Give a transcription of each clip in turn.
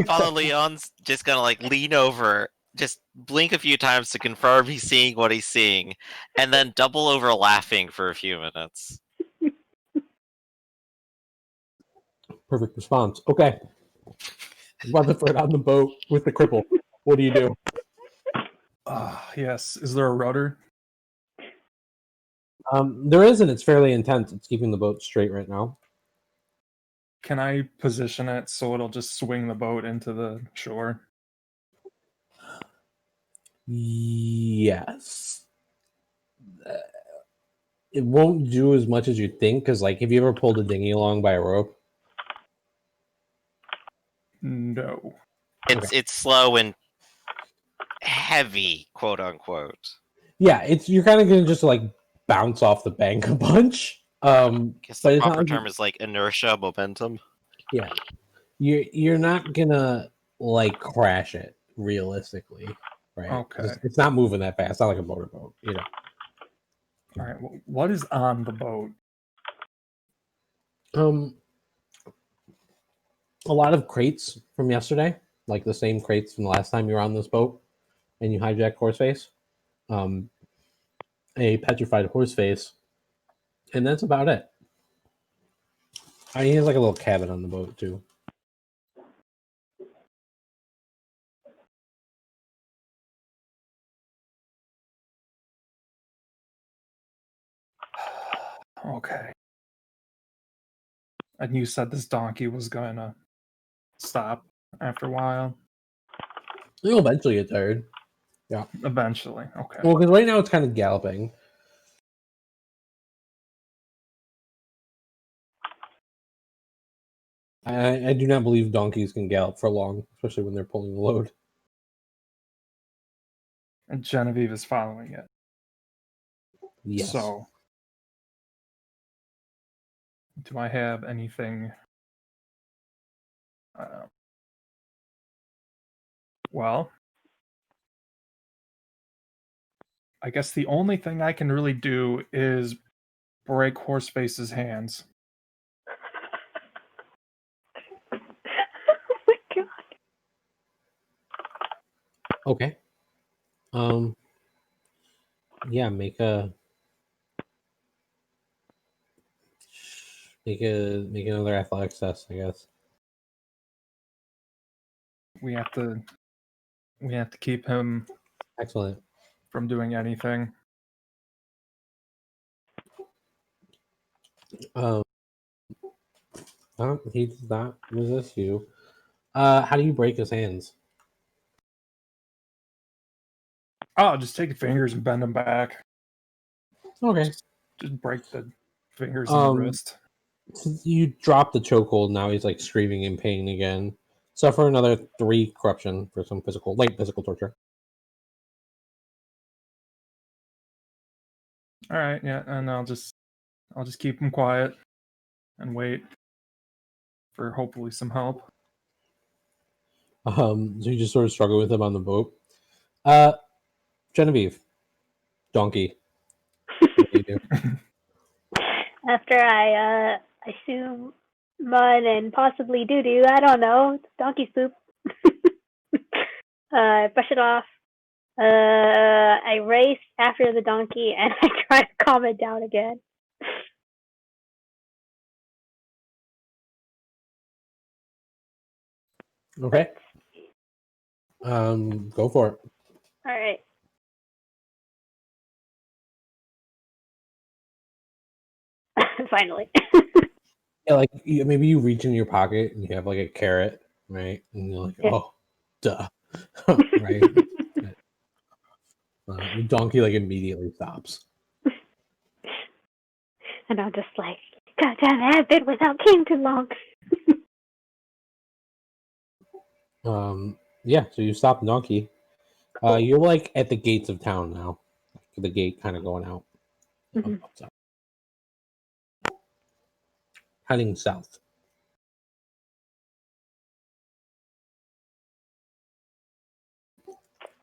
Father Leon's just gonna like lean over, just blink a few times to confirm he's seeing what he's seeing, and then double over laughing for a few minutes. Perfect response. Okay. Rutherford on the boat with the cripple. What do you do? Yes. Is there a rudder? There isn't. It's fairly intense. It's keeping the boat straight right now. Can I position it so it'll just swing the boat into the shore? Yes. It won't do as much as you think, because, like, have you ever pulled a dinghy along by a rope? No. It's slow and heavy, quote unquote. Yeah, you're kind of going to just, like, bounce off the bank a bunch. I guess but the it's proper not term is like inertia, momentum. Yeah. You're not gonna like crash it realistically, right? Okay. It's not moving that fast. It's not like a motorboat, you know. All right. Well, what is on the boat? A lot of crates from yesterday, like the same crates from the last time you were on this boat and you hijacked Horseface. A petrified Horseface, and that's about it. He has like a little cabin on the boat too. Okay. And you said this donkey was going to stop after a while? He'll eventually get tired. Yeah. Eventually. Okay. Well, because right now it's kind of galloping. I do not believe donkeys can gallop for long, especially when they're pulling the load. And Genevieve is following it. Yes. So, do I have anything? Well, I guess the only thing I can really do is break Horseface's hands. Oh my god. Okay. Yeah, make another athletics test, I guess. We have to keep him Excellent. from doing anything. He does not resist you. How do you break his hands? Oh, just take the fingers and bend them back. Okay. Just break the fingers and the wrist. You drop the chokehold. Now he's like screaming in pain again. Suffer another 3 corruption for some light physical torture. All right, yeah, and I'll just keep him quiet and wait for hopefully some help. So you just sort of struggle with him on the boat. Genevieve, donkey. What do you do? After I assume mud and possibly doo-doo, I don't know, donkey poop. Brush it off. I race after the donkey and I try to calm it down again. Okay. Go for it. All right. Finally. Yeah, like maybe you reach in your pocket and you have like a carrot, right? And you're like, oh, duh, right? The donkey like immediately stops. And I'm just like, God damn it, I've been without king too long. Yeah, so you stop the donkey. You're like at the gates of town now. The gate kind of going out. Mm-hmm. Heading south.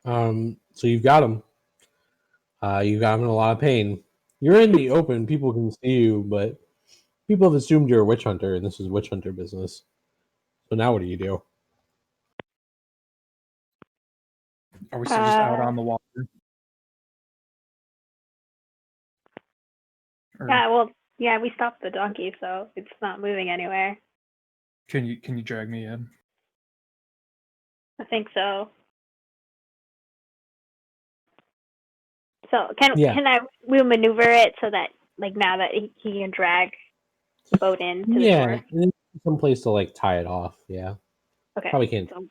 So you've got him. You got him in a lot of pain. You're in the open. People can see you, but people have assumed you're a witch hunter, and this is witch hunter business. So now what do you do? Are we still just out on the water? Or Yeah, we stopped the donkey, so it's not moving anywhere. can you drag me in? I think so. So we'll maneuver it so that like now that he can drag the boat in to the shore. and then some place to like tie it off. Yeah, Okay. probably can't. So,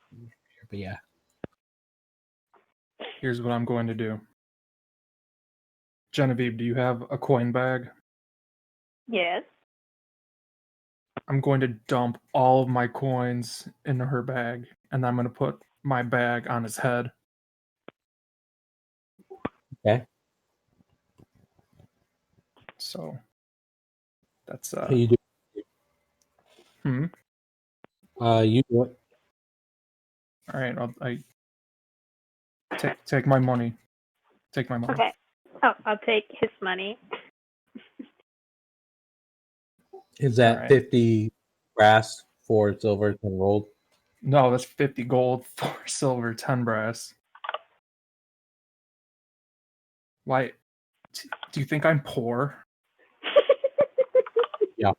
But yeah, Here's what I'm going to do. Genevieve, do you have a coin bag? yes. I'm going to dump all of my coins into her bag, and I'm going to put my bag on his head. okay. So that's You do. You do it. all right. I take my money. Take my money. Okay. Oh, I'll take his money. Is that Alright. 50 brass, 4 silver, 10 gold? No, that's 50 gold, 4 silver, 10 brass. Why? Do you think I'm poor? Yeah.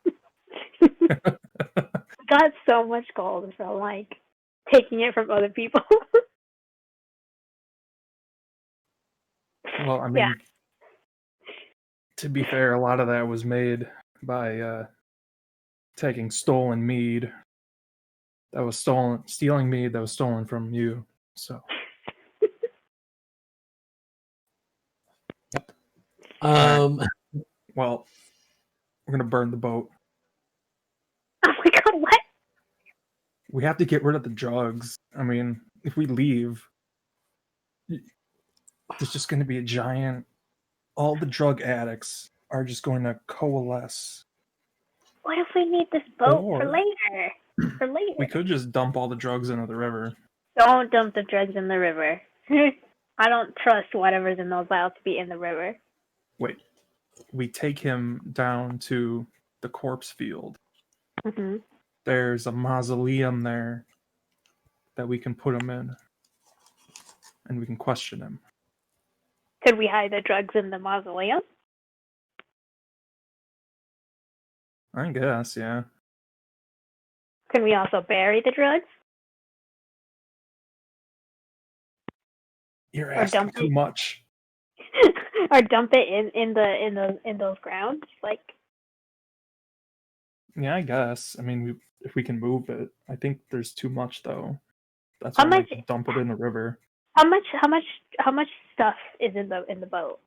Got so much gold from like taking it from other people. Well, I mean, Yeah. to be fair, a lot of that was made by taking stolen mead. Stealing mead that was stolen from you. So, well, we're gonna burn the boat. Oh my god, what? We have to get rid of the drugs. I mean, if we leave, there's just going to be a giant. All the drug addicts are just going to coalesce. What if we need this boat Or- for later? For later. We could just dump all the drugs into the river. Don't dump the drugs in the river. I don't trust whatever's in those vials to be in the river. Wait, we take him down to the corpse field. Mm-hmm. There's a mausoleum there that we can put him in, and we can question him. Could we hide the drugs in the mausoleum? I guess, yeah. Can we also bury the drugs? You're Or asking dump too it? much. Or dump it in those grounds? Like, Yeah, I guess. I mean, if we can move it, I think there's too much though. That's How why I much- like to dump it in the river. how much stuff is in the boat?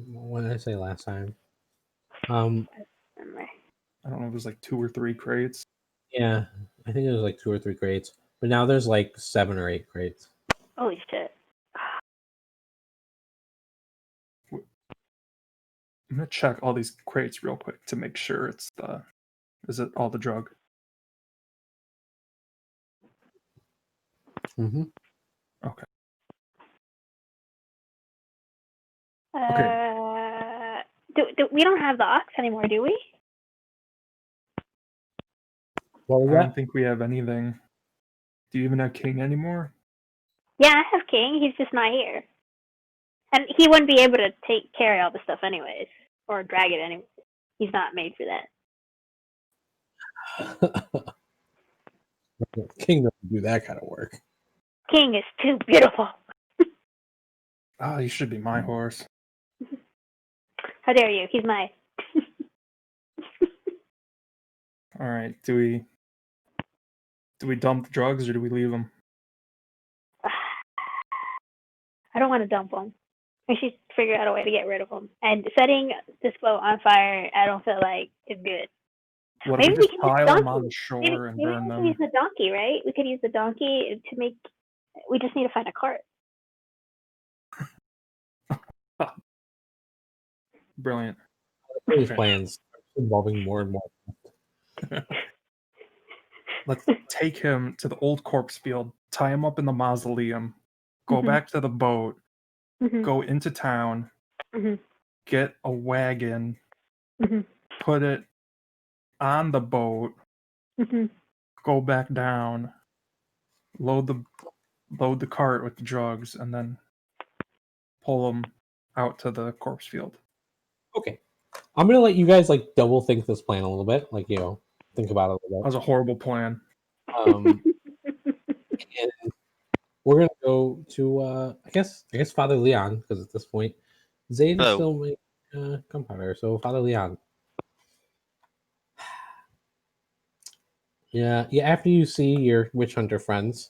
What did I say last time? I don't know if it was like 2 or 3 crates. Yeah, I think it was like 2 or 3 crates, but now there's like 7 or 8 crates. Holy shit. I'm gonna check all these crates real quick to make sure is it all the drug? Mm-hmm. Okay. We don't have the ox anymore, do we? Well, I yeah. don't think we have anything. Do you even have King anymore? Yeah, I have King. He's just not here. And he wouldn't be able to carry all the stuff anyways. Or drag it anyway. He's not made for that. King doesn't do that kind of work. King is too beautiful. Ah, you should be my horse. How dare you? He's my... All right. Do we dump the drugs or do we leave them? I don't want to dump him. We should figure out a way to get rid of him. And setting this boat on fire, I don't feel like is good. What Maybe if we we can just use pile donkey. them on the shore and Maybe burn we can them? use the donkey, right? We could use the donkey to make... We just need to find a cart. Brilliant. These Okay. plans are involving more and more. Let's take him to the old corpse field, tie him up in the mausoleum, go Mhm. back to the boat, Mhm. go into town, Mhm. get a wagon, Mhm. put it on the boat, Mhm. go back down, load the load the cart with the drugs, and then pull them out to the corpse field. Okay. I'm gonna let you guys like double think this plan a little bit, like think about it a That little was a horrible plan. bit. And we're gonna go to I guess Father Leon, because at this point Zane is Hello. still making gunpowder. So Father Leon. Yeah. After you see your witch hunter friends,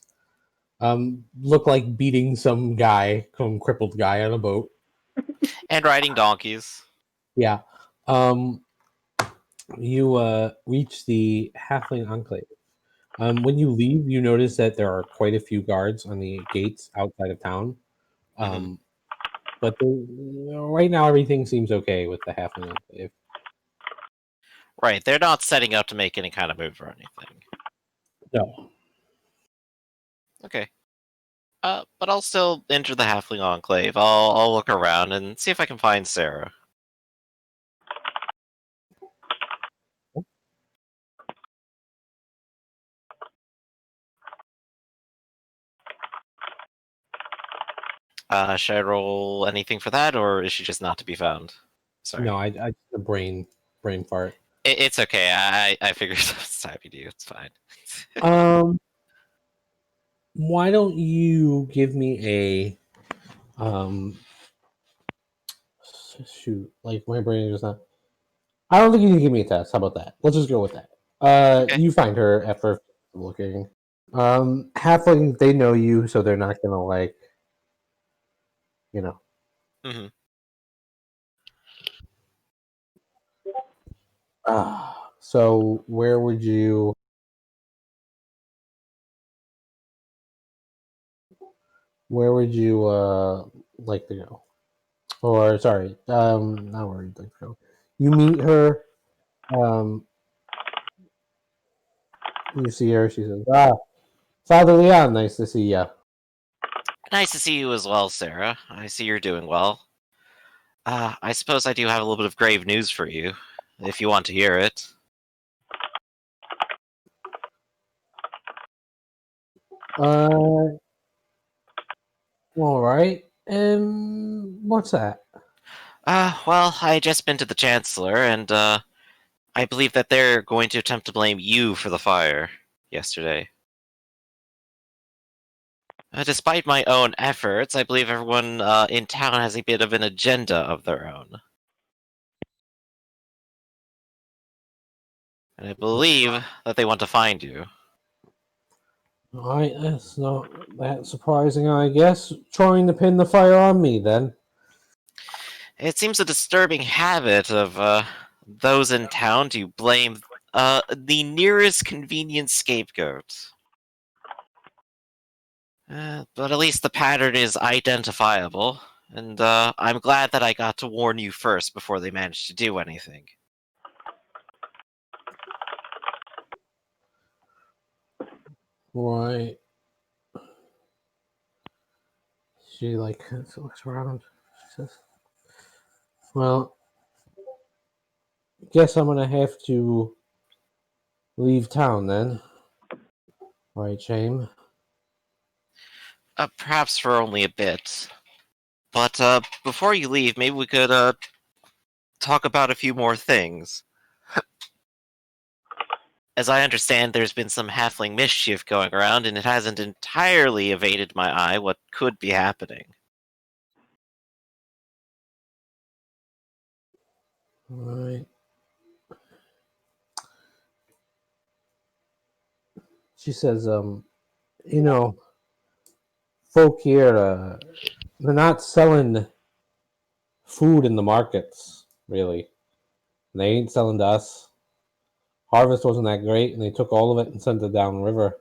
look like beating some crippled guy on a boat. And riding donkeys. Yeah. You reach the Halfling Enclave. When you leave, you notice that there are quite a few guards on the gates outside of town. But right now, everything seems okay with the Halfling Enclave. Right, they're not setting up to make any kind of move or anything. No. Okay. But I'll still enter the Halfling Enclave. I'll look around and see if I can find Sarah. Should I roll anything for that, or is she just not to be found? Sorry. No, I just a brain fart. It's okay. I figured it's time you do. It's fine. Why don't you give me a shoot? Like my brain is just not. I don't think you can give me a test. How about that? Let's just go with that. Okay. You find her after looking. Halfling, they know you, so they're not gonna like, Mhm. So where would you like to go? Or sorry, not where you'd like to go. You meet her. You see her. She says, Father Leon, nice to see ya. Nice to see you as well, Sarah. I see you're doing well. I suppose I do have a little bit of grave news for you, if you want to hear it. All right. What's that? Well, I just been to the Chancellor, and I believe that they're going to attempt to blame you for the fire yesterday. Despite my own efforts, I believe everyone in town has a bit of an agenda of their own. And I believe that they want to find you. All right, that's not that surprising, I guess. Trying to pin the fire on me, then. It seems a disturbing habit of those in town to blame the nearest convenient scapegoat. But at least the pattern is identifiable, and I'm glad that I got to warn you first before they managed to do anything. Right. She looks around. She says, "Well, guess I'm gonna have to leave town then." Right, Shame. Perhaps for only a bit. But before you leave, maybe we could talk about a few more things. As I understand, there's been some halfling mischief going around, and it hasn't entirely evaded my eye what could be happening. Right. She says, folk here, they're not selling food in the markets, really. They ain't selling to us. Harvest wasn't that great, and they took all of it and sent it downriver.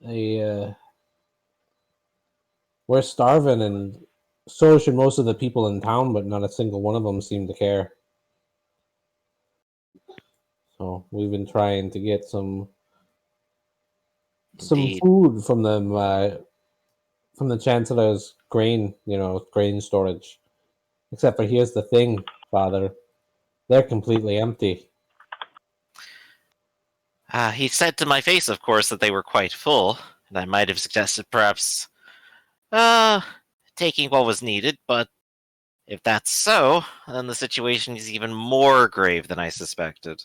We're starving, and so should most of the people in town, but not a single one of them seem to care. So we've been trying to get some Indeed. food from them, from the Chancellor's grain storage. Except for here's the thing, Father, they're completely empty. He said to my face, of course, that they were quite full, and I might have suggested perhaps taking what was needed, but if that's so, then the situation is even more grave than I suspected.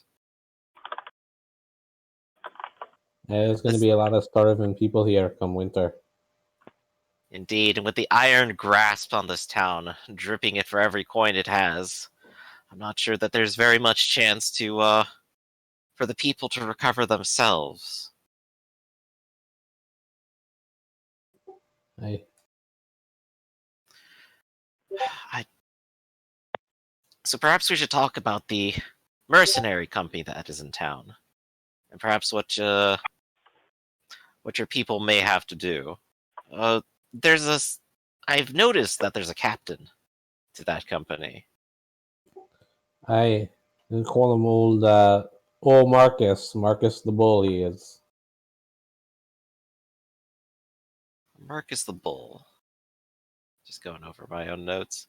There's going to be a lot of starving people here come winter. Indeed, and with the iron grasp on this town, dripping it for every coin it has, I'm not sure that there's very much chance to, for the people to recover themselves. I So perhaps we should talk about the mercenary company that is in town, and perhaps what your people may have to do. There's a. I've noticed that there's a captain to that company. I call him old Marcus the Bull. He is. Marcus the Bull. Just going over my own notes.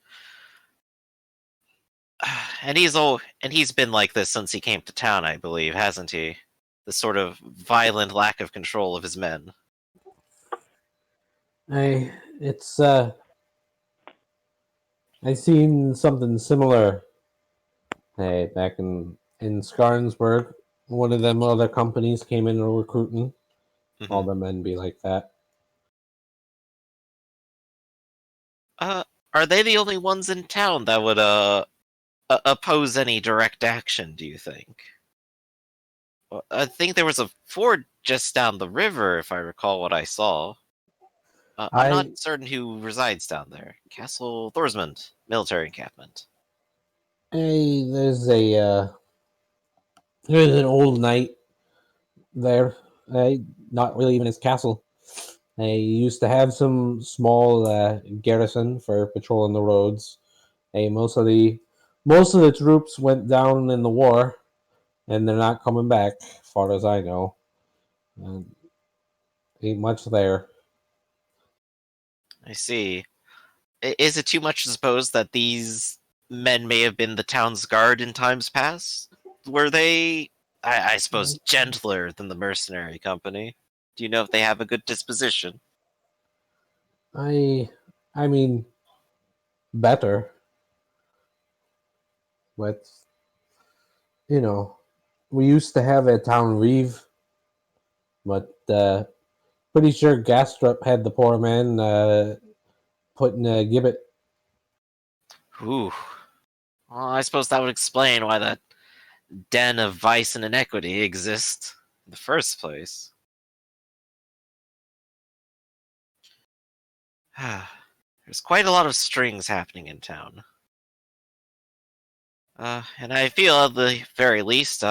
And he's been like this since he came to town, I believe, hasn't he? This sort of violent lack of control of his men. It's I seen something similar. Hey, back in Skarnsburg, one of them other companies came in recruiting. All the men be like that. Are they the only ones in town that would oppose any direct action, do you think? Well, I think there was a ford just down the river, if I recall what I saw. I'm not certain who resides down there. Castle Thorsmond, military encampment. Hey, there's an old knight there. Not really even his castle. They used to have some small garrison for patrolling the roads. Most of the troops went down in the war, and they're not coming back, as far as I know. Ain't much there. I see. Is it too much to suppose that these men may have been the town's guard in times past? Were they, I suppose, gentler than the mercenary company? Do you know if they have a good disposition? I mean, better. But, we used to have a town reeve, but pretty sure Gastrup had the poor man put in a gibbet. Ooh. Well, I suppose that would explain why that den of vice and inequity exists in the first place. There's quite a lot of strings happening in town. And I feel at the very least,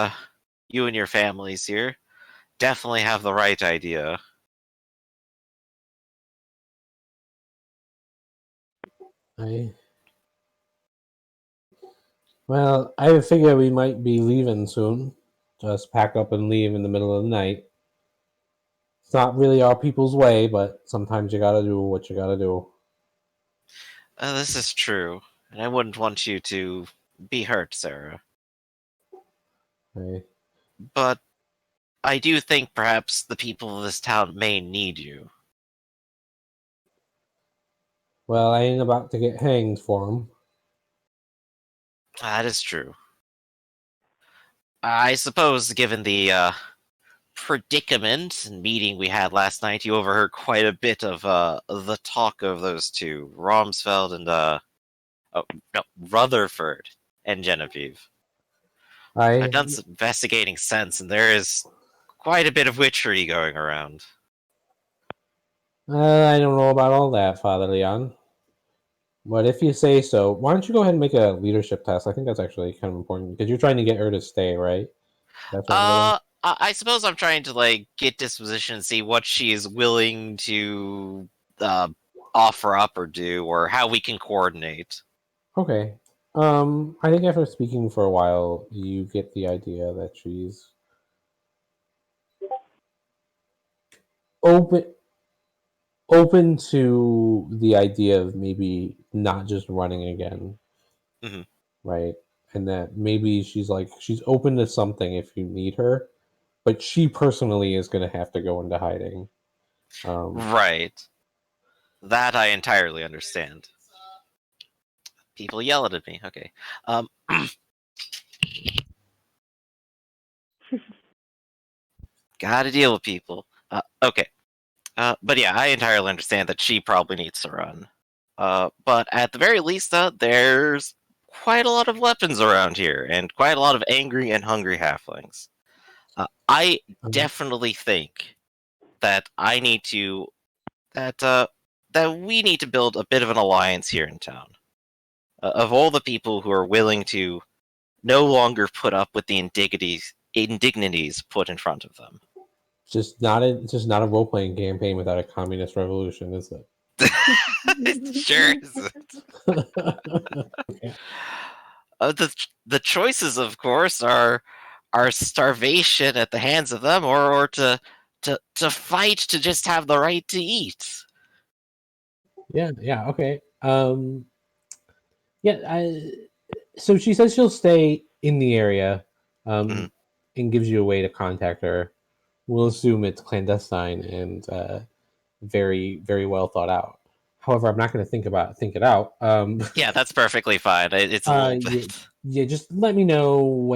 you and your families here definitely have the right idea. Well, I figure we might be leaving soon. Just pack up and leave in the middle of the night. It's not really our people's way, but sometimes you gotta do what you gotta do. This is true, and I wouldn't want you to be hurt, Sarah. But I do think perhaps the people of this town may need you. Well, I ain't about to get hanged for them. That is true. I suppose, given the predicament and meeting we had last night, you overheard quite a bit of the talk of those two, Romsfeld and Rutherford and Genevieve. I've done some investigating since, and there is quite a bit of witchery going around. I don't know about all that, Father Leon. But if you say so, why don't you go ahead and make a leadership test? I think that's actually kind of important because you're trying to get her to stay, right? That's what I suppose I'm trying to get disposition and see what she is willing to offer up or do, or how we can coordinate. Okay. I think after speaking for a while, you get the idea that she's open to the idea of maybe not just running again, right? And that maybe she's open to something if you need her, but she personally is going to have to go into hiding. Right. That I entirely understand. People yelling at me. Okay. Gotta deal with people. Okay. But yeah, I entirely understand that she probably needs to run. But at the very least, there's quite a lot of weapons around here, and quite a lot of angry and hungry halflings. I definitely think that I need to that we need to build a bit of an alliance here in town. Of all the people who are willing to no longer put up with the indignities put in front of them. Just not a role playing campaign without a communist revolution, is it? It sure isn't. Okay. The choices, of course, are starvation at the hands of them, or to fight to just have the right to eat. Yeah, okay. So she says she'll stay in the area, and gives you a way to contact her. We'll assume it's clandestine and very, very well thought out. However, I'm not going to think it out. Yeah, that's perfectly fine. It's a little bit. Yeah, just let me know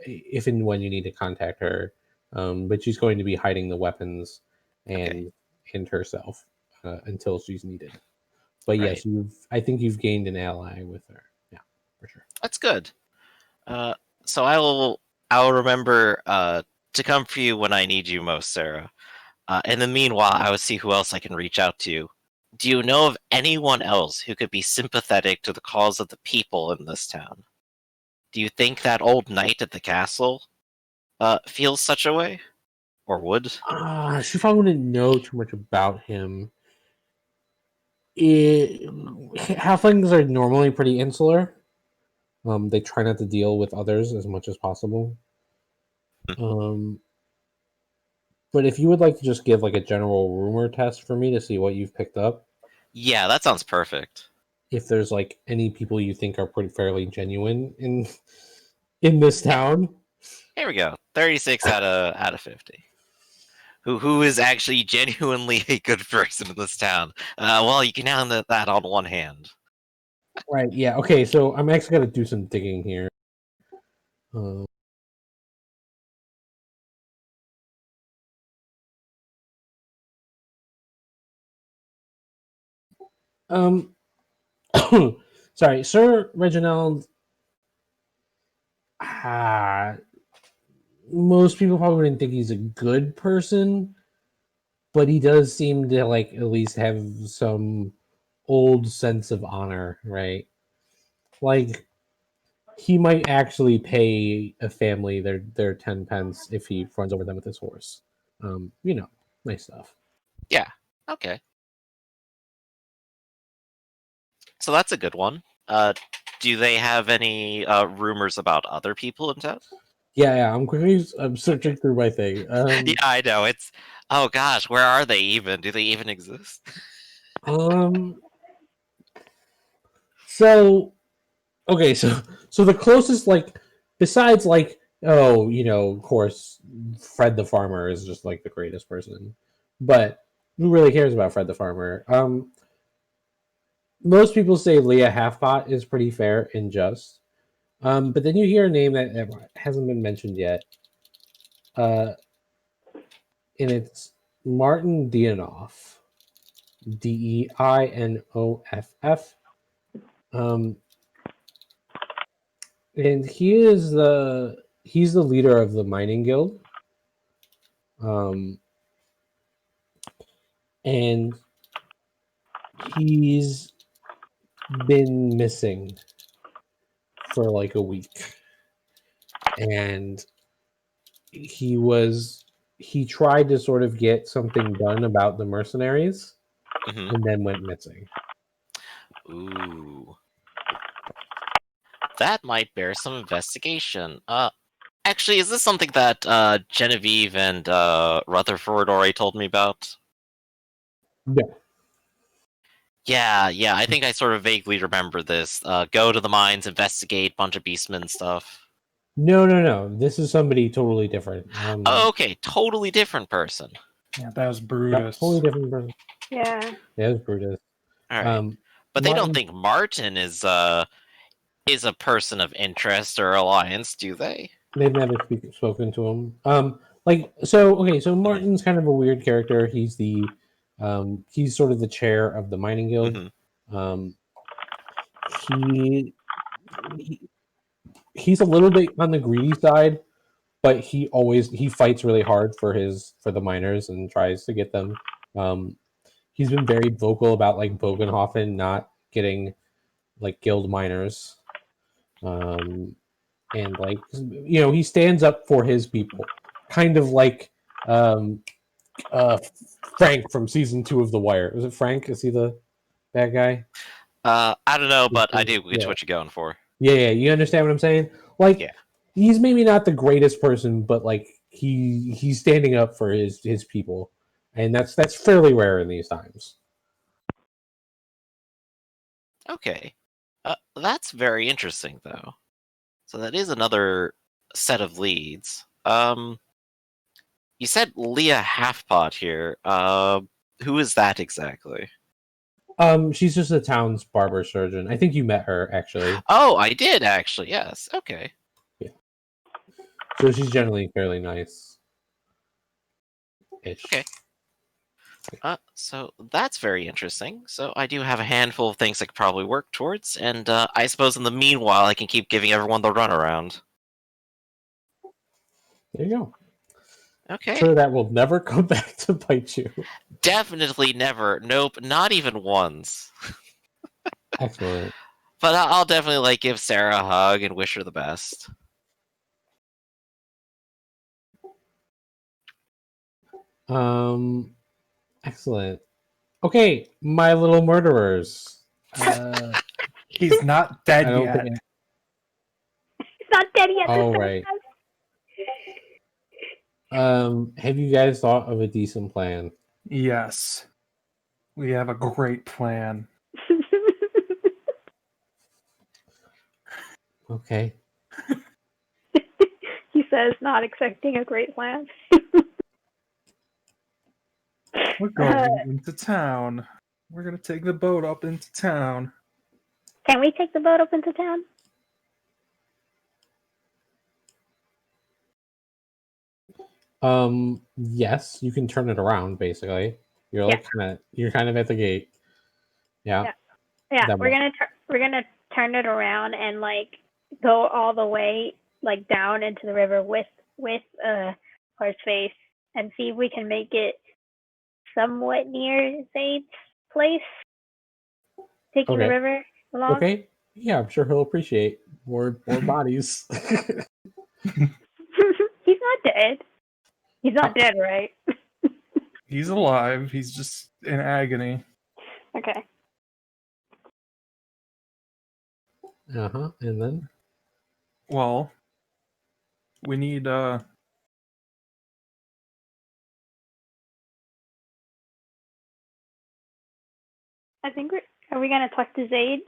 if and when you need to contact her. But she's going to be hiding the weapons and herself until she's needed. But Right. yes, I think you've gained an ally with her. Yeah, for sure. That's good. So I'll remember to come for you when I need you most, Sarah. In the meanwhile, I will see who else I can reach out to. Do you know of anyone else who could be sympathetic to the cause of the people in this town? Do you think that old knight at the castle feels such a way? Or would? She probably wouldn't know too much about him. Halflings are normally pretty insular. They try not to deal with others as much as possible. But if you would like to just give like a general rumor test for me to see what you've picked up. Yeah, that sounds perfect. If there's like any people you think are pretty fairly genuine in this town. Here we go. 36 out of 50. Who is actually genuinely a good person in this town? Well, you can count that on one hand. Right. Yeah. Okay. So I'm actually gonna do some digging here. Sorry, Sir Reginald. Most people probably wouldn't think he's a good person, but he does seem to like at least have some old sense of honor, right? Like he might actually pay a family their 10 pence if he runs over them with his horse. Nice stuff. Yeah. Okay. So that's a good one. Do they have any rumors about other people in town? Yeah. I'm searching through my thing. Yeah, I know. It's oh gosh, where are they even? Do they even exist? So the closest, like, besides like, of course, Fred the farmer is just like the greatest person, but who really cares about Fred the farmer? Most people say Leah Halfpot is pretty fair and just. But then you hear a name that hasn't been mentioned yet. And it's Martin Dianoff. Deinoff. And he's the leader of the mining guild. And he's been missing for like a week. And he tried to sort of get something done about the mercenaries, and then went missing. Ooh. That might bear some investigation. Actually, is this something that Genevieve and Rutherford already told me about? No. Yeah, I think I sort of vaguely remember this. Go to the mines, investigate, bunch of beastmen stuff. No. This is somebody totally different. Oh, okay, totally different person. Yeah, that was Yep, Brutus. totally different person. Yeah. Yeah, it was Brutus. All right. But they don't Martin- think Martin is a person of interest or alliance, do they? They've never spoken to him. So Martin's kind of a weird character. He's he's sort of the chair of the mining guild. Mhm. He he's a little bit on the greedy side, but he fights really hard for the miners and tries to get them. He's been very vocal about like Bogenhofen not getting like guild miners. And like he stands up for his people, kind of like Frank from season 2 of The Wire. Is it Frank? Is he the bad guy? I don't know, but I do get Yeah. what you're going for. Yeah, you understand what I'm saying? Like, Yeah. he's maybe not the greatest person, but like he's standing up for his people, and that's fairly rare in these times. Okay. That's very interesting, though. So that is another set of leads. You said Leah Halfpot here. Who is that exactly? She's just the town's barber surgeon. I think you met her actually. Oh, I did actually. Yes. Okay. Yeah. So she's generally fairly nice. Okay. So that's very interesting. So I do have a handful of things I could probably work towards, and I suppose in the meanwhile I can keep giving everyone the runaround. There you go. Okay. Sure, that will never come back to bite you. Definitely never. Nope, not even once. Excellent. But I'll definitely like give Sarah a hug and wish her the best. Excellent. Okay, my little murderers. He's not dead I don't yet. think. It's not dead yet. Oh, right. Have you guys thought of a decent plan? Yes. We have a great plan. Okay. He says, not expecting a great plan. We're going into town. We're going to take the boat up into town. Can we take the boat up into town? Yes, you can turn it around. Basically, you're like you're kind of at the gate. Yeah. Yeah, we're gonna turn it around and like go all the way like down into the river with Horseface and see if we can make it somewhat near Zaid's place. Taking the Okay. river along. Okay. Yeah, I'm sure he'll appreciate more bodies. He's not dead. He's not dead, right? He's alive. He's just in agony. Okay. And then Well, we need I think are we gonna talk to Zaid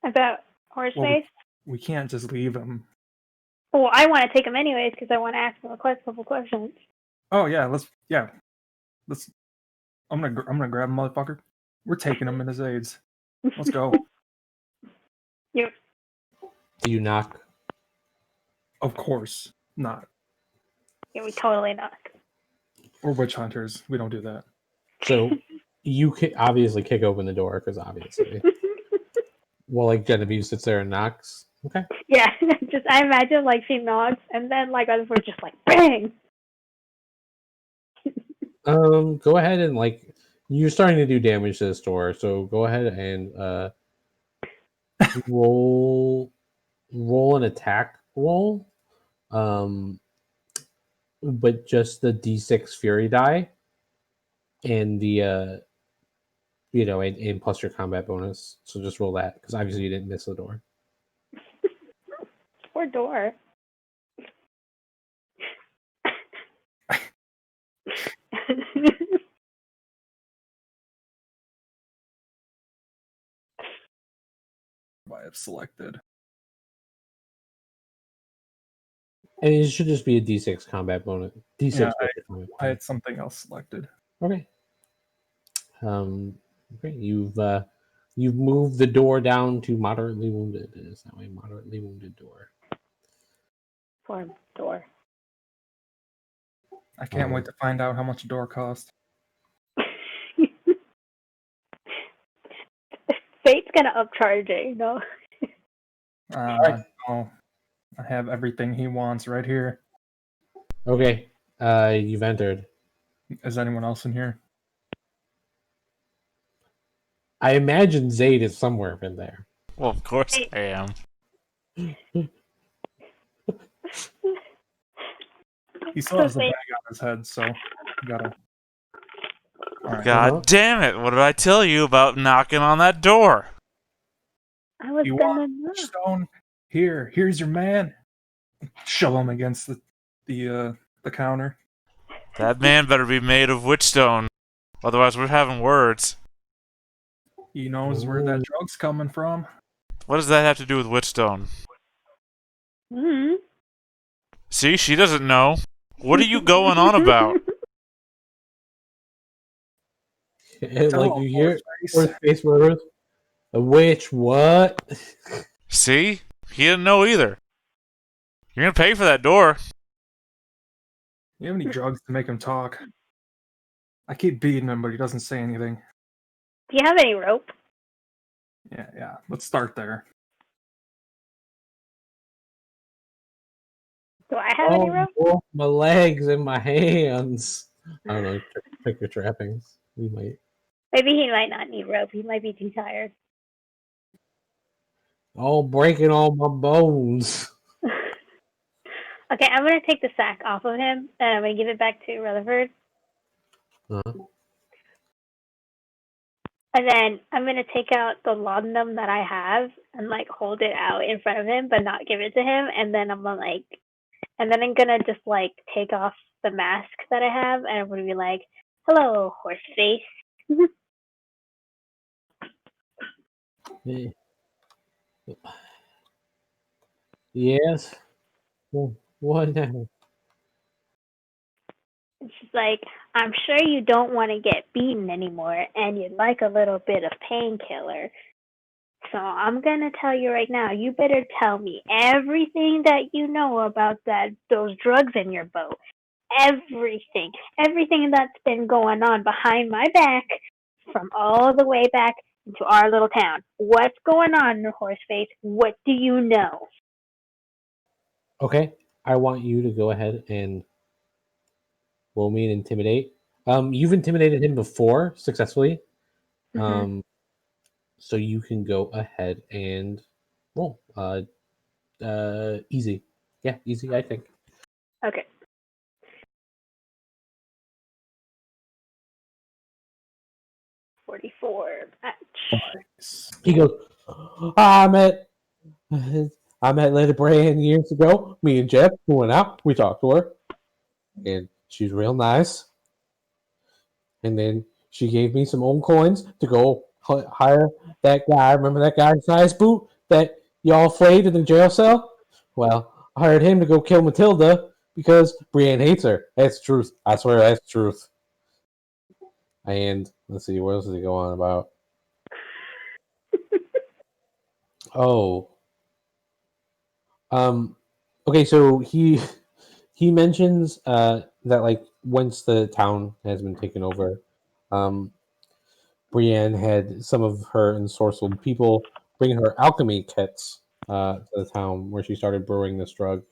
about Horseface? we can't just leave him. Well, I want to take him anyways because I want to ask him a couple questions. Oh yeah, let's. I'm gonna grab him, motherfucker. We're taking him in his aids. Let's go. Yep. do you knock? Of course not. Yeah, we totally not. We're witch hunters. We don't do that. So you obviously kick open the door because obviously. Well, like Genevieve sits there and knocks. Okay. Yeah, just I imagine like she knocks and then like we're just like bang. Go ahead and like you're starting to do damage to this door, so go ahead and roll an attack roll. But just the D6 Fury die and the and plus your combat bonus. So just roll that because obviously you didn't miss the door. Poor door. I have selected. And it should just be a D6 combat bonus. D6 Yeah, combat bonus. I had something else selected. Okay. Okay. You've moved the door down to moderately wounded. Is that way? Moderately wounded door. Form door. I can't wait to find out how much a door cost. Fate's gonna upcharge it, you know. Alright. I have everything he wants right here. Okay. You've entered. Is anyone else in here? I imagine Zayd is somewhere in there. Well, of course I am. He still has the bag on his head, so you gotta. All right. God damn it! What did I tell you about knocking on that door? I was You gonna want know. Stone? Here's your man. Shove him against the counter. That man better be made of witchstone. Otherwise, we're having words. He knows where that drug's coming from. What does that have to do with witchstone? Hmm. See, she doesn't know. What are you going on about? Like you hear Horseface words. A witch, what? See? He didn't know either. You're gonna pay for that door. You have any drugs to make him talk? I keep beating him, but he doesn't say anything. Do you have any rope? Yeah. Let's start there. Do I have any rope? Both my legs and my hands. I don't know. Pick your trappings. We might. Maybe he might not need rope. He might be too tired. Oh, breaking all my bones. Okay, I'm gonna take the sack off of him and I'm gonna give it back to Rutherford. Uh-huh. And then I'm gonna take out the laudanum that I have and like hold it out in front of him, but not give it to him. And then I'm gonna just like take off the mask that I have, and I'm gonna be like, "Hello, horse face." Yes. Well, what now? And she's like, "I'm sure you don't want to get beaten anymore, and you'd like a little bit of painkiller. So I'm gonna tell you right now. You better tell me everything that you know about those drugs in your boat. Everything that's been going on behind my back, from all the way back into our little town. What's going on, Horseface? What do you know?" Okay. I want you to go ahead and roll me and intimidate. You've intimidated him before successfully. Mhm. So you can go ahead and roll. Easy. Yeah, easy, I think. Okay. $44. He goes, I met Lady Brand years ago. Me and Jeff went out. We talked to her. And she's real nice. And then she gave me some old coins to go hire that guy. Remember that guy, Size Boot, that y'all flayed in the jail cell? Well, I hired him to go kill Matilda because Brienne hates her. That's the truth. I swear that's the truth. And let's see, what else does he go on about? Oh. Okay, so he mentions that like once the town has been taken over, Brienne had some of her ensorcelled people bring her alchemy kits to the town where she started brewing this drug.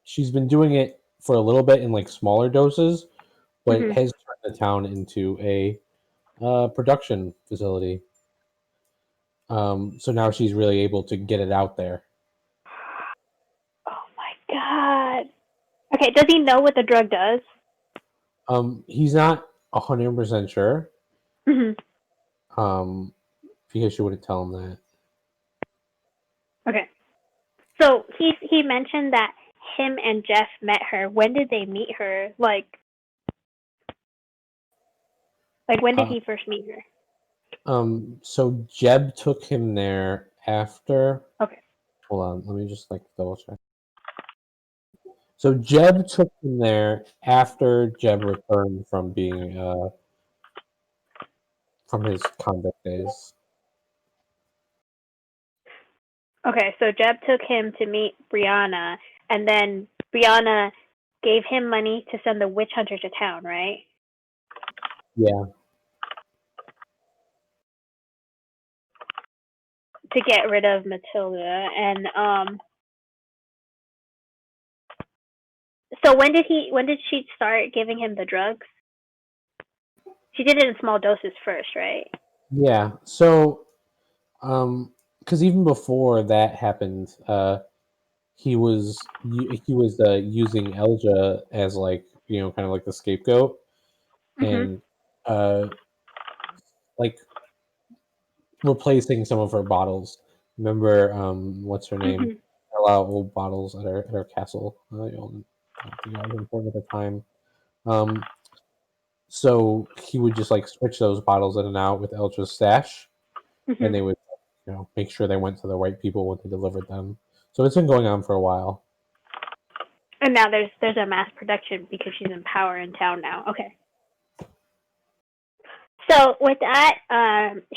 She's been doing it for a little bit in like smaller doses, but it has turned the town into a production facility. So now she's really able to get it out there. Oh my god. Okay, does he know what the drug does? He's not 100% sure. Mm-hmm. Because she wouldn't tell him that. Okay. So he mentioned that him and Jeff met her. When did they meet her? Like when did he first meet her? So Jeb took him there after. Okay. Hold on, let me just double check. So Jeb took him there after Jeb returned from being from his convict days. Okay, so Jeb took him to meet Brianna, and then Brianna gave him money to send the witch hunter to town, right? Yeah. To get rid of Matilda, and so when did she start giving him the drugs? She did it in small doses first, right? Yeah. So, because even before that happened, he was using Elja as kind of like the scapegoat, and like replacing some of her bottles. Remember, what's her name? A lot of old bottles at her castle. I don't think that was important at the time. So he would just switch those bottles in and out with Elja's stash, and they would make sure they went to the right people when they delivered them. So it's been going on for a while. And now there's a mass production because she's in power in town now. Okay. So with that,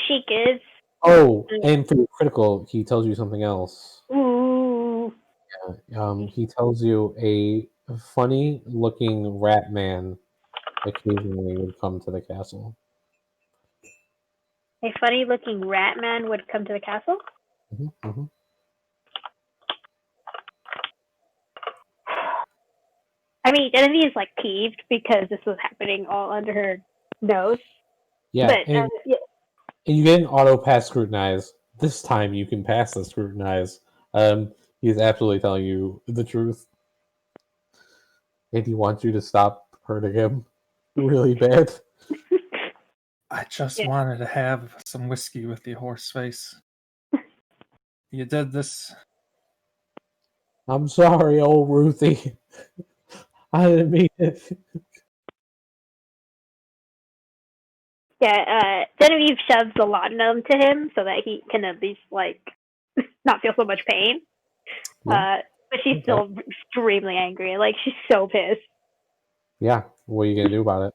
she gives. Oh, and for your critical, he tells you something else. Ooh. Yeah. He tells you a funny-looking rat man occasionally would come to the castle. A funny-looking rat man would come to the castle? Mm-hmm, mm-hmm. I mean, Genevieve's peeved because this was happening all under her nose. Yeah, but, and you get an auto pass scrutinize. This time you can pass the scrutinize. He's absolutely telling you the truth. And he wants you to stop hurting him really bad. I just wanted to have some whiskey with you, Horseface. You did this. I'm sorry, old Ruthie. I didn't mean it. Yeah, Genevieve shoves the laudanum to him so that he can at least not feel so much pain. Yeah. But she's still extremely angry. She's so pissed. Yeah, what are you gonna do about it?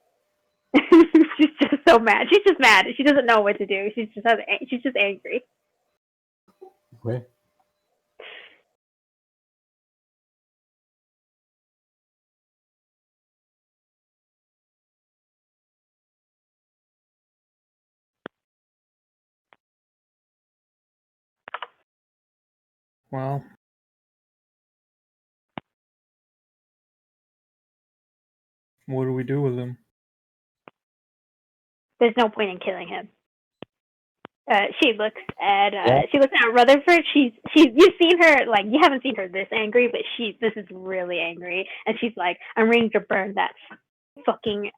She's just so mad. She's just mad. She doesn't know what to do. She's just angry. Okay. Well, what do we do with him? There's no point in killing him. She looks at Rutherford. She's you've seen her you haven't seen her this angry, but this is really angry, and she's like, I'm ready to burn that fucking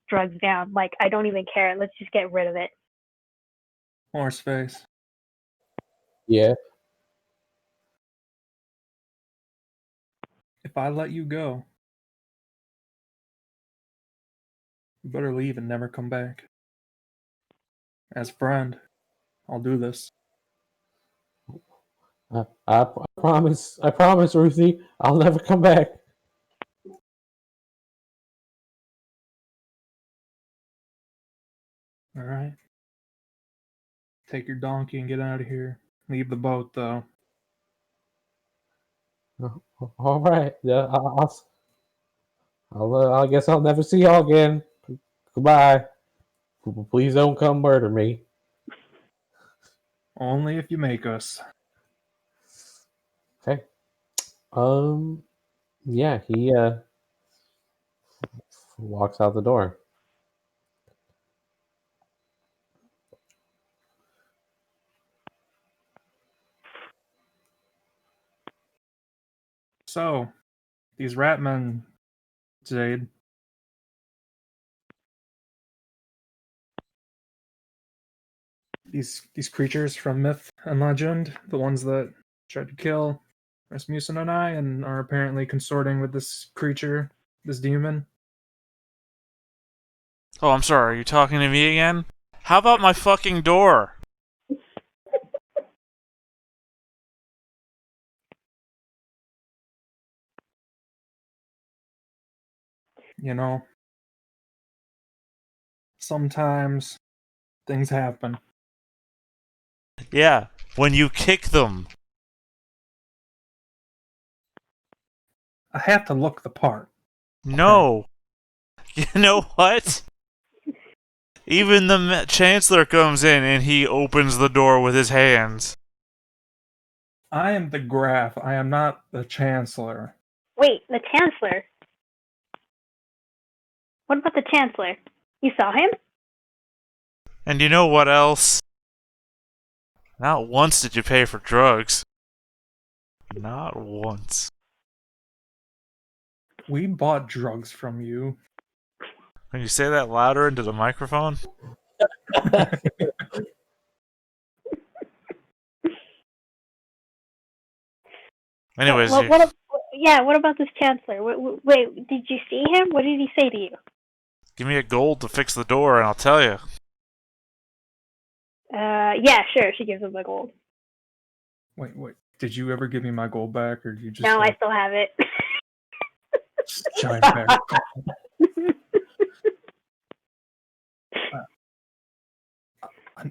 drugs down. I don't even care. Let's just get rid of it. Horseface. Yeah. If I let you go, you better leave and never come back. As a friend, I'll do this. I promise, Ruthie, I'll never come back. All right. Take your donkey and get out of here. Leave the boat, though. All right. Yeah, I guess I'll never see y'all again. Goodbye. Please don't come murder me. Only if you make us. Okay. Yeah, he walks out the door. So, these rat men, Zaid. These creatures from myth and legend, the ones that tried to kill Rasmussen and I, and are apparently consorting with this creature, this demon. Oh, I'm sorry. Are you talking to me again? How about my fucking door? You know, sometimes things happen. Yeah, when you kick them. I have to look the part. No. You know what? Even the Chancellor comes in and he opens the door with his hands. I am the Graf. I am not the Chancellor. Wait, the Chancellor? What about the Chancellor? You saw him? And you know what else? Not once did you pay for drugs. Not once. We bought drugs from you. Can you say that louder into the microphone? Anyways, what about this Chancellor? Wait, did you see him? What did he say to you? give me a gold to fix the door and I'll tell you. Yeah, sure. She gives him the gold. Wait. Did you ever give me my gold back, or did you just? No, I still have it. Chime back.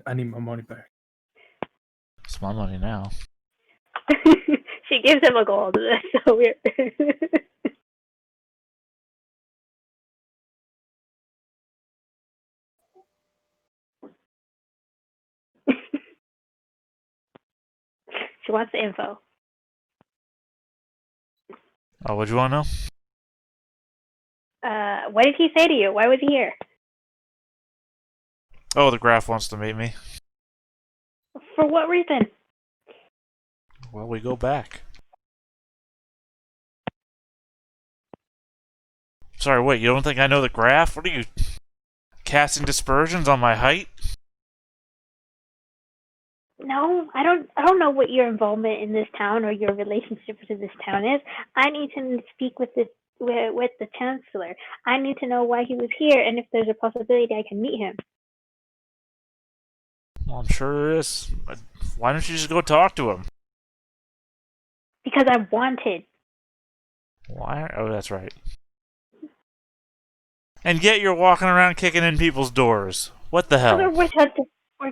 I need my money back. It's my money now. She gives him a gold. That's so weird. She wants the info. Oh, what'd you want to know? What did he say to you? Why was he here? Oh, the Graf wants to meet me. For what reason? Well, we go back. Sorry, wait, you don't think I know the Graf? What are you, casting dispersions on my height? No, I don't know what your involvement in this town or your relationship to this town is. I need to speak with the Chancellor. I need to know why he was here and if there's a possibility I can meet him. Well, I'm sure there is. Why don't you just go talk to him? Because I'm wanted. Why? Oh, that's right. And yet you're walking around kicking in people's doors. What the hell? We're witch hunters.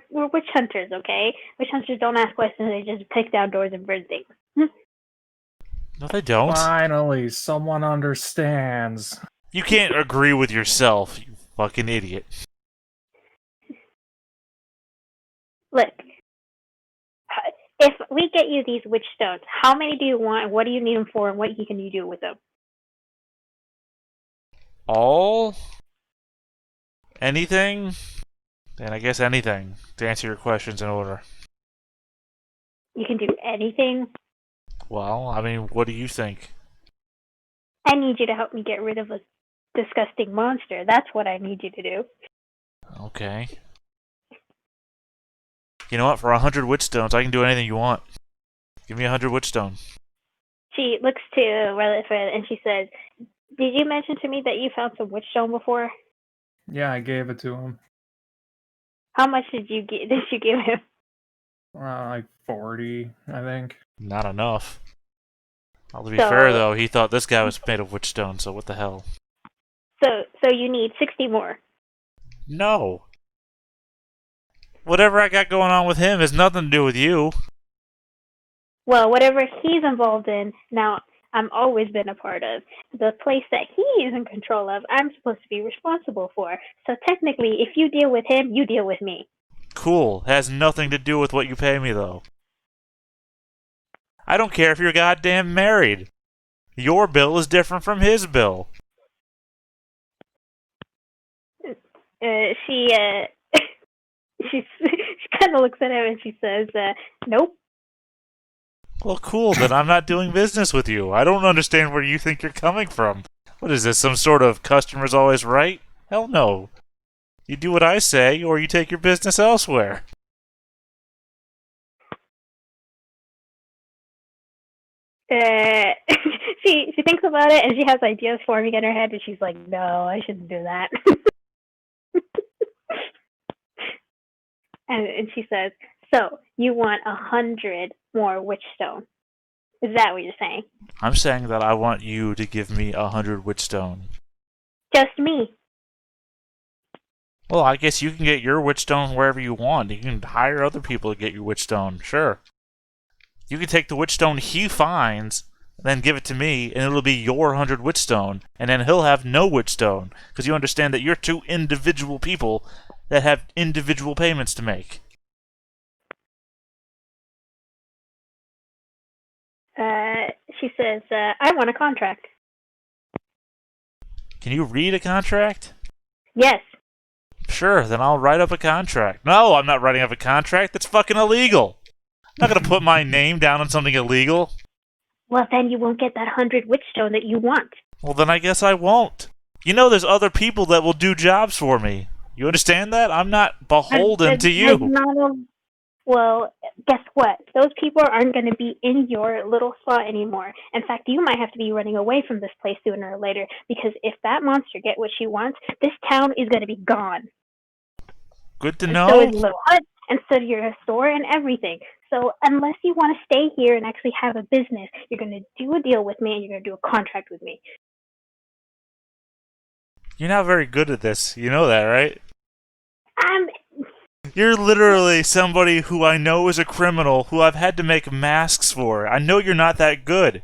We're witch hunters, okay? Witch hunters don't ask questions. They just pick down doors and burn things. No, they don't. Finally, someone understands. You can't agree with yourself, you fucking idiot. Look, if we get you these witch stones, how many do you want? What do you need them for? And what can you do with them? All? Anything? And I guess anything, to answer your questions in order. You can do anything. Well, I mean, what do you think? I need you to help me get rid of a disgusting monster. That's what I need you to do. Okay. You know what? For 100 witchstones, I can do anything you want. Give me 100 witchstone. She looks to Rutherford and she says, "Did you mention to me that you found some witchstone before? Yeah, I gave it to him. How much did you give him?" Like 40, I think. Not enough. Well, to be fair, though, he thought this guy was made of witchstone, so what the hell? So you need 60 more. No. Whatever I got going on with him has nothing to do with you. Well, whatever he's involved in, now I'm always been a part of. The place that he is in control of, I'm supposed to be responsible for. So technically, if you deal with him, you deal with me. Cool. Has nothing to do with what you pay me, though. I don't care if you're goddamn married. Your bill is different from his bill. She kind of looks at him and she says, "Nope." Well, cool, then I'm not doing business with you. I don't understand where you think you're coming from. What is this, some sort of customer's always right? Hell no. You do what I say, or you take your business elsewhere. She thinks about it and she has ideas forming in her head, and she's like, "No, I shouldn't do that." and she says, "So you want 100 more witchstone? Is that what you're saying?" I'm saying that I want you to give me 100 witchstone. Just me. Well, I guess you can get your witchstone wherever you want. You can hire other people to get your witchstone, sure. You can take the witchstone he finds, then give it to me, and it'll be your 100 witchstone, and then he'll have no witchstone, because you understand that you're two individual people that have individual payments to make. She says, I want a contract. Can you read a contract? Yes. Sure, then I'll write up a contract. No, I'm not writing up a contract. That's fucking illegal. I'm not going to put my name down on something illegal. Well, then you won't get that 100 witchstone that you want. Well, then I guess I won't. You know there's other people that will do jobs for me. You understand that? I'm not beholden to you. Well, guess what? Those people aren't going to be in your little spot anymore. In fact, you might have to be running away from this place sooner or later, because if that monster gets what she wants, this town is going to be gone. Good to And know. so is little hut, and so your store and everything. So unless you want to stay here and actually have a business, you're going to do a deal with me and you're going to do a contract with me. You're not very good at this. You know that, right? I'm... You're literally somebody who I know is a criminal who I've had to make masks for. I know you're not that good.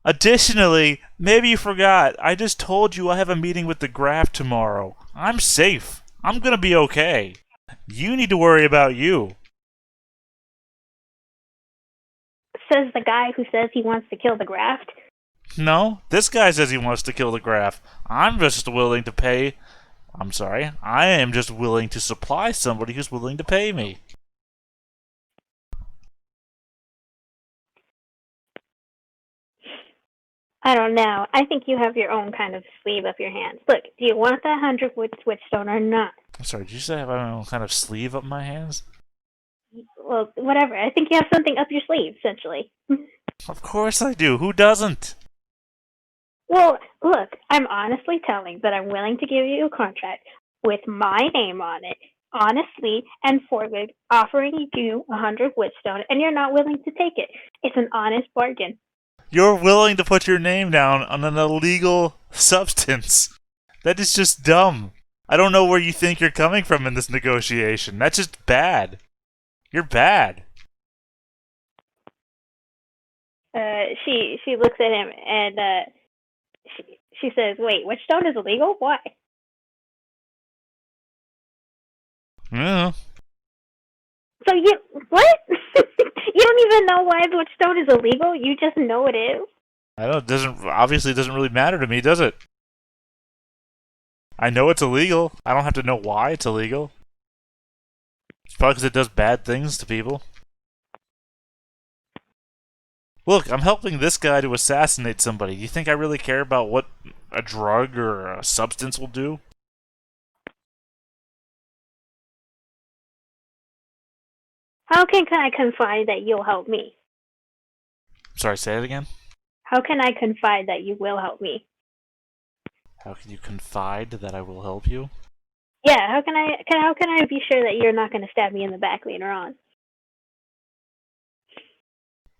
Additionally, maybe you forgot, I just told you I have a meeting with the Graph tomorrow. I'm safe. I'm gonna be okay. You need to worry about you. Says the guy who says he wants to kill the Graft. No, this guy says he wants to kill the Graph. I'm just willing to pay... I am just willing to supply somebody who's willing to pay me. I don't know. I think you have your own kind of sleeve up your hands. Look, do you want that 100 witchstone or not? I'm sorry, did you say I have my own kind of sleeve up my hands? Well, whatever. I think you have something up your sleeve, essentially. Of course I do. Who doesn't? Well, look, I'm honestly telling that I'm willing to give you a contract with my name on it, honestly and for good, offering you 100 witchstone, and you're not willing to take it. It's an honest bargain. You're willing to put your name down on an illegal substance. That is just dumb. I don't know where you think you're coming from in this negotiation. That's just bad. You're bad. She looks at him and she says, "Wait, witchstone is illegal? Why?" Yeah. So you what? You don't even know why witchstone is illegal? You just know it is? I don't. It doesn't really matter to me, does it? I know it's illegal. I don't have to know why it's illegal. It's probably because it does bad things to people. Look, I'm helping this guy to assassinate somebody. You think I really care about what a drug or a substance will do? How can I confide that you'll help me? Sorry, say it again? How can I confide that you will help me? How can you confide that I will help you? Yeah, how can I be sure that you're not going to stab me in the back later on?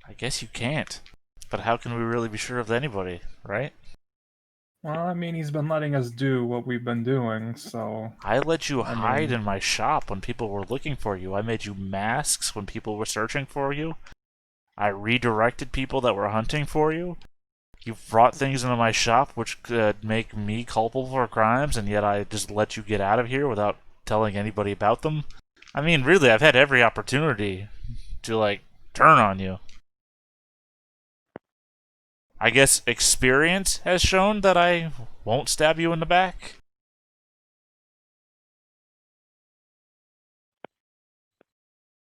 I guess you can't. But how can we really be sure of anybody, right? Well, I mean, he's been letting us do what we've been doing, so... I let you hide in my shop when people were looking for you. I made you masks when people were searching for you. I redirected people that were hunting for you. You brought things into my shop which could make me culpable for crimes, and yet I just let you get out of here without telling anybody about them. I mean, really, I've had every opportunity to, turn on you. I guess experience has shown that I won't stab you in the back.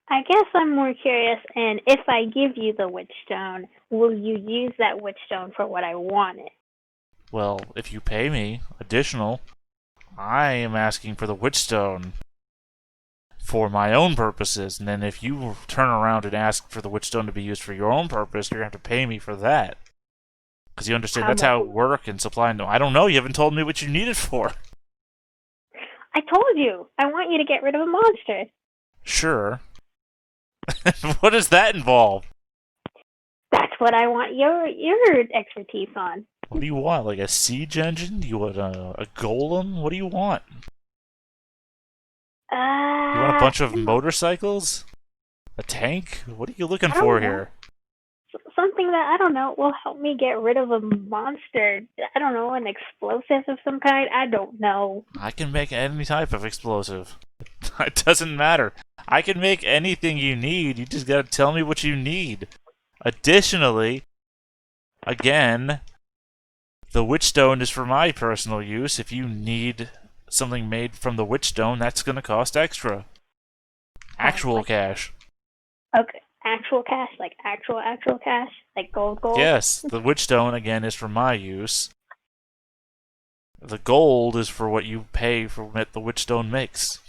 I guess I'm more curious, and if I give you the witchstone, will you use that witchstone for what I wanted? Well, if you pay me additional, I am asking for the witchstone for my own purposes, and then if you turn around and ask for the witchstone to be used for your own purpose, you're going to have to pay me for that. Because you understand, that's how it works in supply and... I don't know, you haven't told me what you need it for. I told you! I want you to get rid of a monster! Sure. What does that involve? That's what I want your expertise on. What do you want? Like a siege engine? Do you want a golem? What do you want? You want a bunch of motorcycles? A tank? What are you looking I don't for know. here? Something that, I don't know, will help me get rid of a monster. I don't know, an explosive of some kind? I don't know. I can make any type of explosive. It doesn't matter. I can make anything you need. You just gotta tell me what you need. Additionally, again, the witchstone is for my personal use. If you need something made from the witchstone, that's gonna cost extra. Actual cash. Okay, actual cash? Like actual cash? Like gold? Yes, the witchstone, again, is for my use. The gold is for what you pay for what the witchstone makes.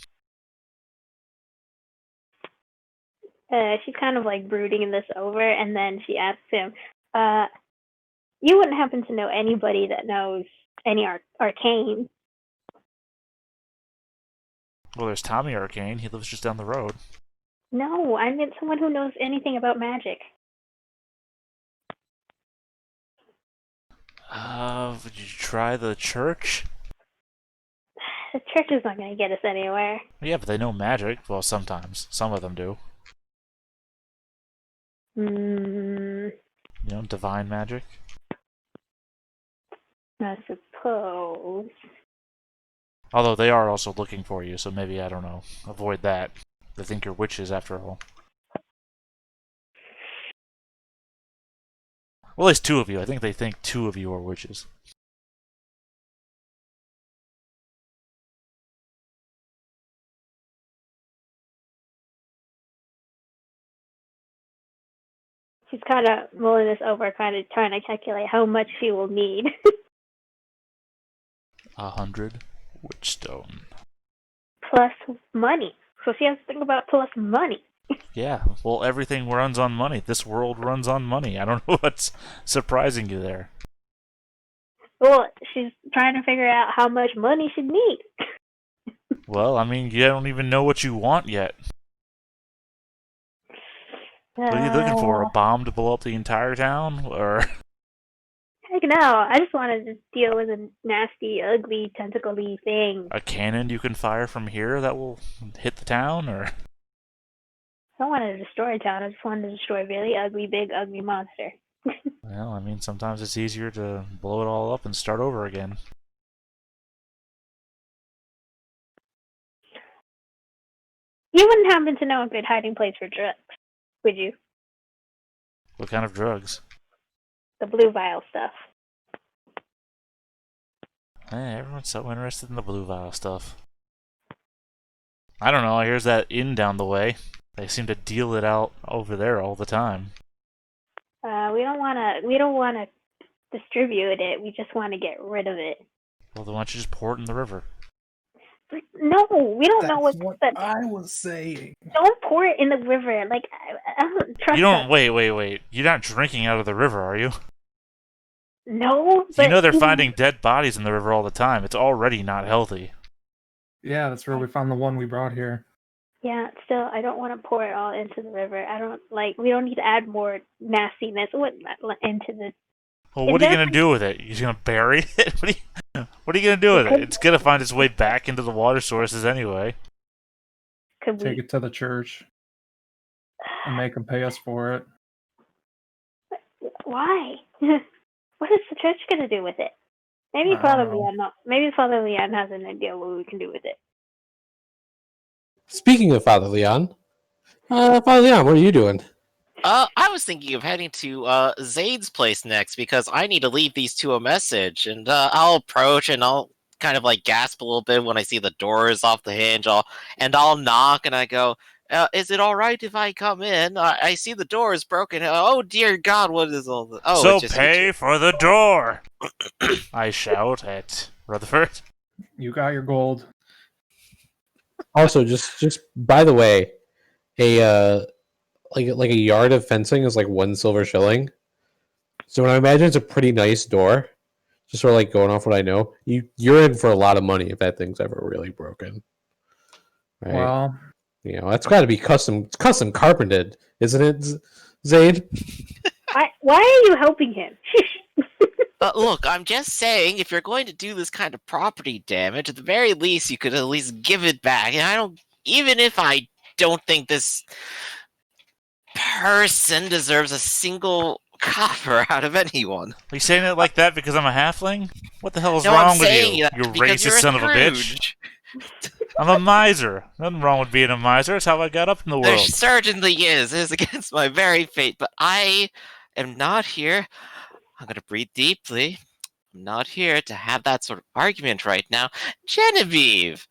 She's kind of like brooding this over, and then she asks him, you wouldn't happen to know anybody that knows any arcane? Well, there's Tommy Arcane. He lives just down the road. No, I meant someone who knows anything about magic. Would you try the church? The church is not going to get us anywhere. Yeah, but they know magic. Well, sometimes. Some of them do. You know, divine magic. I suppose. Although they are also looking for you, so maybe, I don't know, avoid that. They think you're witches after all. Well, at least two of you. I think they think two of you are witches. She's kind of mulling this over, kind of trying to calculate how much she will need. 100 witchstone. Plus money. So she has to think about plus money. Yeah, well, everything runs on money. This world runs on money. I don't know what's surprising you there. Well, she's trying to figure out how much money she'd need. Well, I mean, you don't even know what you want yet. What are you looking for? A bomb to blow up the entire town? Or... Heck no, I just wanted to deal with a nasty, ugly, tentacle-y thing. a cannon you can fire from here that will hit the town? Or... I don't want to destroy a town, I just wanted to destroy a really ugly, big, ugly monster. Well, I mean, sometimes it's easier to blow it all up and start over again. You wouldn't happen to know a good hiding place for drugs, would you? What kind of drugs? The blue vial stuff. Everyone's so interested in the blue vial stuff. I don't know, here's that inn down the way. They seem to deal it out over there all the time. We don't wanna distribute it, we just want to get rid of it. Well, then why don't you just pour it in the river? But no, we don't know That's what what I was saying. Don't pour it in the river. Like, I don't trust You don't... us. Wait. You're not drinking out of the river, are you? No, but You know they're finding dead bodies in the river all the time. It's already not healthy. Yeah, that's where we found the one we brought here. Yeah, still, I don't want to pour it all into the river. We don't need to add more nastiness into the... Well, what are you going to do with it? You're going to bury it? What are you going to do with it? It's going to find its way back into the water sources anyway. Could Take we... it to the church and make them pay us for it. Why? What is the church going to do with it? Maybe I Father don't know. Leon. Maybe Father Leon has an idea what we can do with it. Speaking of Father Leon, Father Leon, what are you doing? I was thinking of heading to Zaid's place next because I need to leave these two a message, and I'll approach and I'll kind of like gasp a little bit when I see the door is off the hinge. I'll knock and I go, "Is it all right if I come in? I see the door is broken. Oh dear God, what is all this? Oh, So it's just pay for the door!" I shout at Rutherford. You got your gold. Also, just by the way, a like a yard of fencing is like 1 silver shilling. So I imagine it's a pretty nice door. Just sort of like going off what I know, you're in for a lot of money if that thing's ever really broken. Right? Well, You know, that's got to be custom carpented, isn't it, Zaid? Why are you helping him? Look, I'm just saying, if you're going to do this kind of property damage, at the very least, you could at least give it back. And even if I don't think this person deserves a single copper out of anyone. Are you saying it like that because I'm a halfling? What the hell is No, wrong I'm with saying you? that You because you're racist a son of a bitch. Scrooge. I'm a miser. Nothing wrong with being a miser. It's how I got up in the There world. certainly is. It is against my very fate, but I am not here. I'm going to breathe deeply. I'm not here to have that sort of argument right now. Genevieve!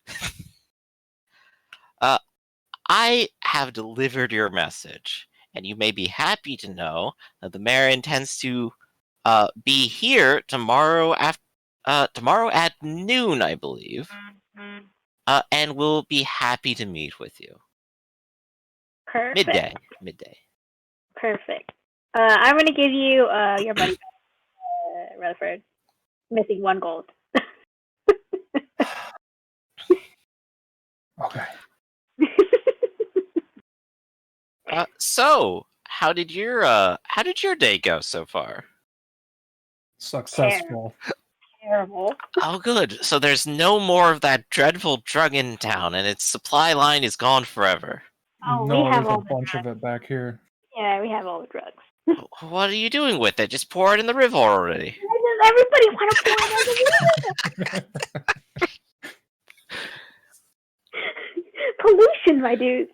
I have delivered your message, and you may be happy to know that the mayor intends to be here tomorrow tomorrow at noon, I believe, and will be happy to meet with you. Perfect. Midday. Perfect. I'm gonna give you your money back, Rutherford. Missing 1 gold. Okay. So, how did your day go so far? Successful. Terrible. Oh, good. So there's no more of that dreadful drug in town, and its supply line is gone forever. Oh, no, we have there's all a the bunch drugs. of it back here. Yeah, we have all the drugs. What are you doing with it? Just pour it in the river already. Everybody want to pour it on the pollution, my dudes.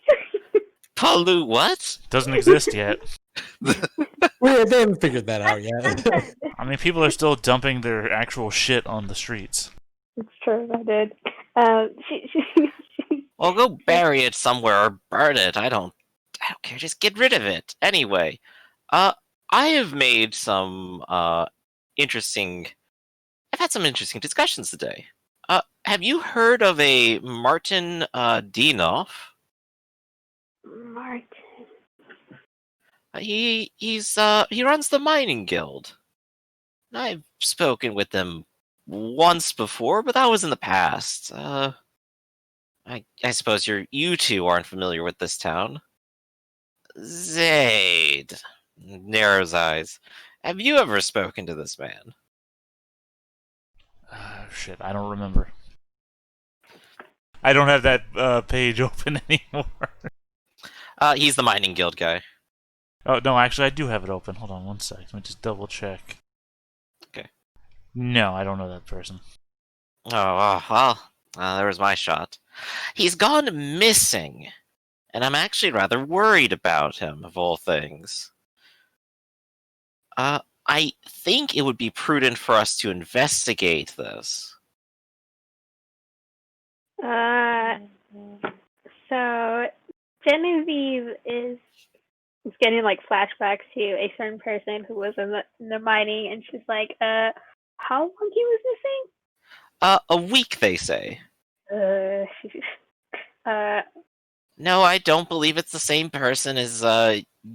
Pollute what? Doesn't exist yet. They haven't figured that out yet. I mean, people are still dumping their actual shit on the streets. It's true, I did. Well, go bury it somewhere or burn it. I don't care. Just get rid of it. Anyway, I have made some interesting. I've had some interesting discussions today. Have you heard of a Martin Dinoff? Martin. He runs the mining guild. I've spoken with him once before, but that was in the past. I suppose you two aren't familiar with this town. Zaid narrows eyes. Have you ever spoken to this man? Shit, I don't remember. I don't have that page open anymore. He's the mining guild guy. Oh, no, actually, I do have it open. Hold on one sec. Let me just double check. Okay. No, I don't know that person. Oh, well, there was my shot. He's gone missing, and I'm actually rather worried about him, of all things. I think it would be prudent for us to investigate this. So Genevieve is getting like flashbacks to a certain person who was in the mining, and she's like, how long he was missing? A week, they say. Uh, No, I don't believe it's the same person as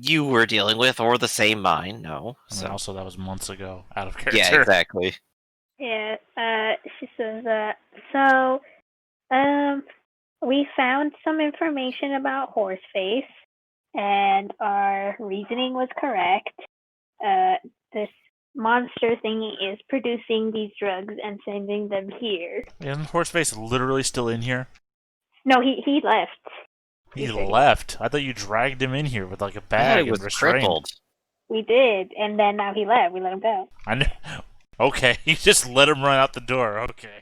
you were dealing with, or the same mine. No. I mean, So also, that was months ago. Out of character. yeah, exactly. yeah. She says, we found some information about Horseface, and our reasoning was correct. This monster thingy is producing these drugs and sending them here. Isn't Horseface literally still in here? No, he left. He left. I thought you dragged him in here with like a I thought bag he and was restrained. crippled. We did, and then now he left. We let him go. I know. Okay, you just let him run out the door. Okay.